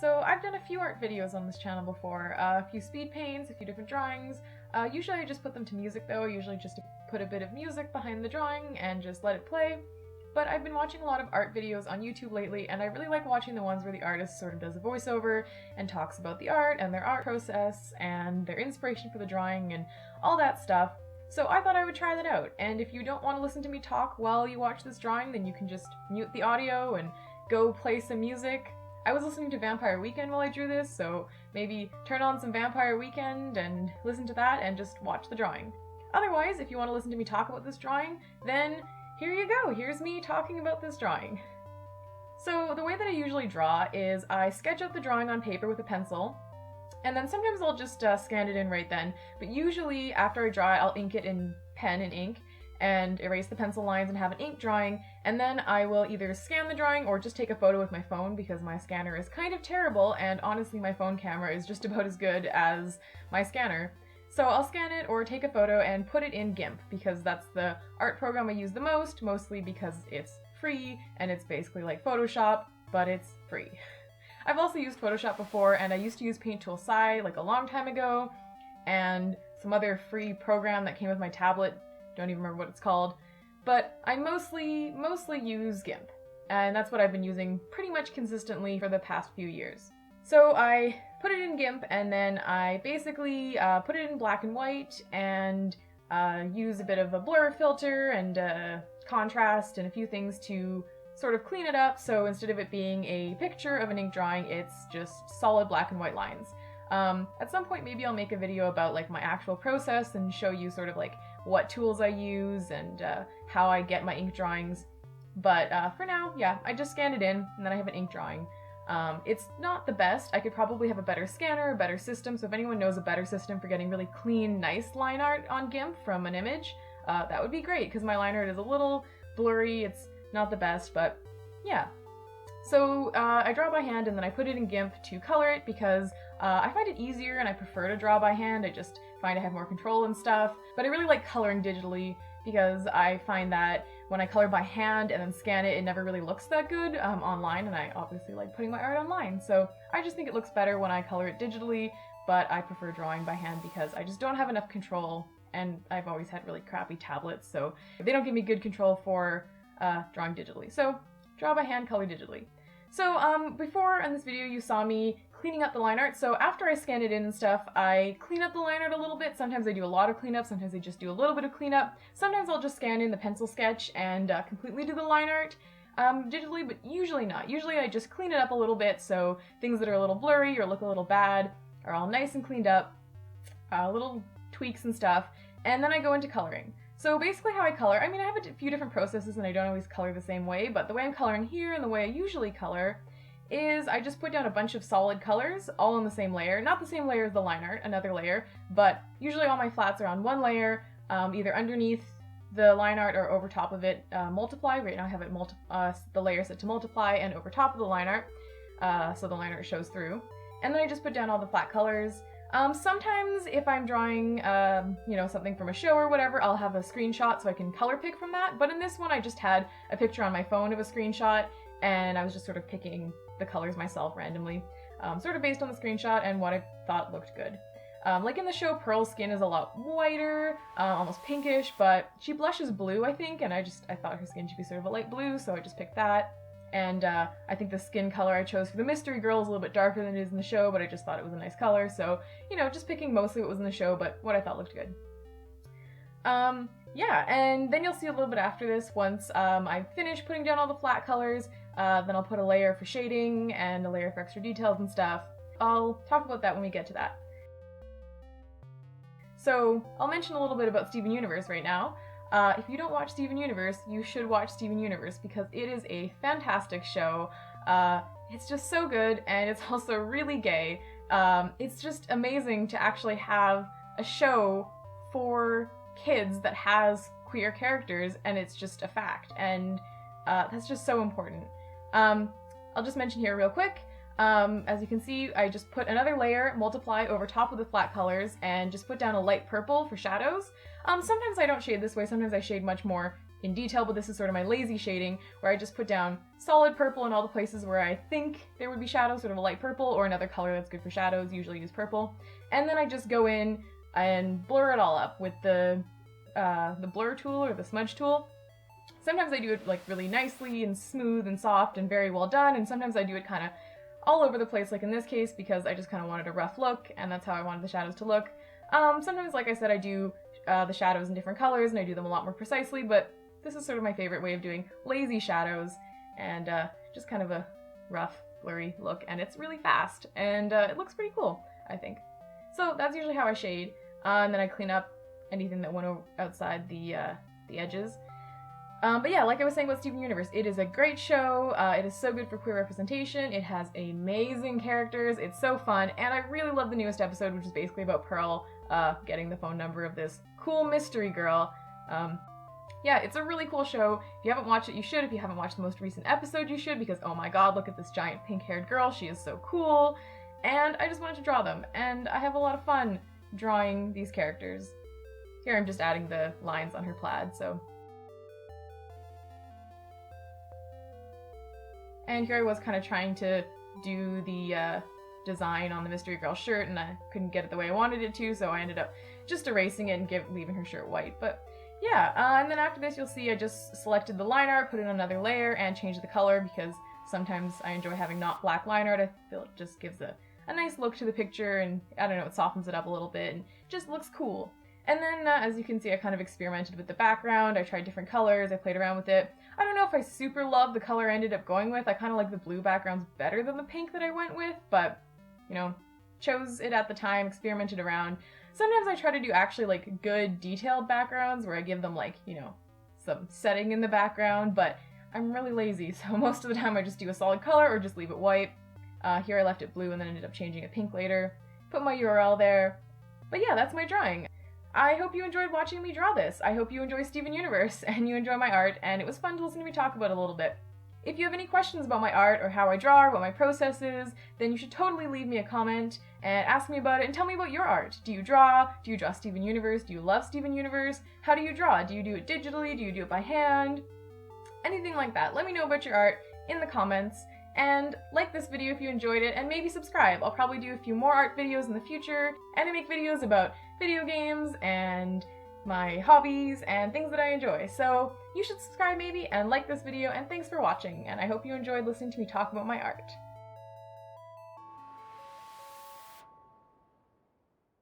So I've done a few art videos on this channel before, a few speed paints, a few different drawings. Usually I just put them to music though, usually just to put a bit of music behind the drawing and just let it play. But I've been watching a lot of art videos on YouTube lately, and I really like watching the ones where the artist sort of does a voiceover and talks about the art and their art process and their inspiration for the drawing and all that stuff. So I thought I would try that out, and if you don't want to listen to me talk while you watch this drawing, then you can just mute the audio and go play some music. I was listening to Vampire Weekend while I drew this, so maybe turn on some Vampire Weekend and listen to that and just watch the drawing. Otherwise, if you want to listen to me talk about this drawing, then here you go, here's me talking about this drawing. So the way that I usually draw is I sketch out the drawing on paper with a pencil, and then sometimes I'll just scan it in right then, but usually after I draw it, I'll ink it in pen and ink, and erase the pencil lines and have an ink drawing, and then I will either scan the drawing or just take a photo with my phone because my scanner is kind of terrible, and honestly my phone camera is just about as good as my scanner. So I'll scan it or take a photo and put it in GIMP because that's the art program I use the most, mostly because it's free and it's basically like Photoshop, but it's free. I've also used Photoshop before, and I used to use Paint Tool Sci like a long time ago, and some other free program that came with my tablet. Don't even remember what it's called, but I mostly use GIMP, and that's what I've been using pretty much consistently for the past few years. So I put it in GIMP, and then I basically put it in black and white, and use a bit of a blur filter and contrast and a few things to sort of clean it up, so instead of it being a picture of an ink drawing, it's just solid black and white lines. At some point maybe I'll make a video about like my actual process and show you sort of like what tools I use and how I get my ink drawings. But for now, yeah, I just scan it in and then I have an ink drawing. It's not the best. I could probably have a better scanner, a better system, so if anyone knows a better system for getting really clean, nice line art on GIMP from an image, that would be great, because my line art is a little blurry, it's not the best, but yeah. So I draw by hand and then I put it in GIMP to color it because I find it easier and I prefer to draw by hand. I just find I have more control and stuff, but I really like coloring digitally because I find that when I color by hand and then scan it, it never really looks that good online, and I obviously like putting my art online, so I just think it looks better when I color it digitally, but I prefer drawing by hand because I just don't have enough control, and I've always had really crappy tablets, so they don't give me good control for drawing digitally. So draw by hand, color digitally. So before in this video you saw me cleaning up the line art, so after I scan it in and stuff, I clean up the line art a little bit. Sometimes I do a lot of cleanup, sometimes I just do a little bit of cleanup. Sometimes I'll just scan in the pencil sketch and completely do the line art digitally, but usually not. Usually I just clean it up a little bit, so things that are a little blurry or look a little bad are all nice and cleaned up, little tweaks and stuff, and then I go into coloring. So basically how I color, I mean I have a few different processes and I don't always color the same way, but the way I'm coloring here and the way I usually color is I just put down a bunch of solid colors all on the same layer. Not the same layer as the line art, another layer, but usually all my flats are on one layer, either underneath the line art or over top of it. Multiply, right now I have it the layer set to multiply and over top of the line art, so the line art shows through. And then I just put down all the flat colors. Sometimes if I'm drawing, you know, something from a show or whatever, I'll have a screenshot so I can color pick from that, but in this one I just had a picture on my phone of a screenshot, and I was just sort of picking the colors myself randomly, sort of based on the screenshot and what I thought looked good. Like in the show, Pearl's skin is a lot whiter, almost pinkish, but she blushes blue, I think, and I thought her skin should be sort of a light blue, so I just picked that. And I think the skin color I chose for the Mystery Girl is a little bit darker than it is in the show, but I just thought it was a nice color, so, you know, just picking mostly what was in the show, but what I thought looked good. Yeah, and then you'll see a little bit after this, once I've finished putting down all the flat colors, then I'll put a layer for shading and a layer for extra details and stuff. I'll talk about that when we get to that. So, I'll mention a little bit about Steven Universe right now. If you don't watch Steven Universe, you should watch Steven Universe because it is a fantastic show. It's just so good, and it's also really gay. It's just amazing to actually have a show for kids that has queer characters, and it's just a fact, and that's just so important. I'll just mention here real quick, as you can see, I just put another layer, multiply, over top of the flat colors, and just put down a light purple for shadows. Sometimes I don't shade this way, sometimes I shade much more in detail, but this is sort of my lazy shading, where I just put down solid purple in all the places where I think there would be shadows, sort of a light purple, or another color that's good for shadows, usually use purple. And then I just go in and blur it all up with the blur tool or the smudge tool. Sometimes I do it like really nicely and smooth and soft and very well done, and sometimes I do it kind of all over the place, like in this case, because I just kind of wanted a rough look, and that's how I wanted the shadows to look. Sometimes, like I said, I do the shadows in different colors, and I do them a lot more precisely, but this is sort of my favorite way of doing lazy shadows, and just kind of a rough, blurry look, and it's really fast, and it looks pretty cool, I think. So that's usually how I shade, and then I clean up anything that went outside the edges. But yeah, like I was saying about Steven Universe, it is a great show, it is so good for queer representation, it has amazing characters, it's so fun, and I really love the newest episode, which is basically about Pearl getting the phone number of this cool mystery girl. Yeah, it's a really cool show. If you haven't watched it, you should. If you haven't watched the most recent episode, you should, because oh my god, look at this giant pink-haired girl, she is so cool, and I just wanted to draw them, and I have a lot of fun drawing these characters. Here I'm just adding the lines on her plaid, so... And here I was kind of trying to do the design on the Mystery Girl shirt, and I couldn't get it the way I wanted it to, so I ended up just erasing it and leaving her shirt white. But yeah, and then after this you'll see I just selected the line art, put in another layer, and changed the color, because sometimes I enjoy having not black line art. I feel it just gives a nice look to the picture, and I don't know, it softens it up a little bit, and just looks cool. And then, as you can see, I kind of experimented with the background, I tried different colors, I played around with it. I don't know if I super love the color I ended up going with. I kind of like the blue backgrounds better than the pink that I went with, but, you know, chose it at the time, experimented around. Sometimes I try to do actually, like, good detailed backgrounds where I give them, like, you know, some setting in the background, but I'm really lazy, so most of the time I just do a solid color or just leave it white. Here I left it blue and then ended up changing it pink later. Put my URL there. But yeah, that's my drawing. I hope you enjoyed watching me draw this. I hope you enjoy Steven Universe and you enjoy my art, and it was fun to listen to me talk about it a little bit. If you have any questions about my art or how I draw or what my process is, then you should totally leave me a comment and ask me about it and tell me about your art. Do you draw? Do you draw Steven Universe? Do you love Steven Universe? How do you draw? Do you do it digitally? Do you do it by hand? Anything like that. Let me know about your art in the comments, and like this video if you enjoyed it, and maybe subscribe. I'll probably do a few more art videos in the future, and I make videos about video games and my hobbies and things that I enjoy. So you should subscribe maybe and like this video, and thanks for watching, and I hope you enjoyed listening to me talk about my art.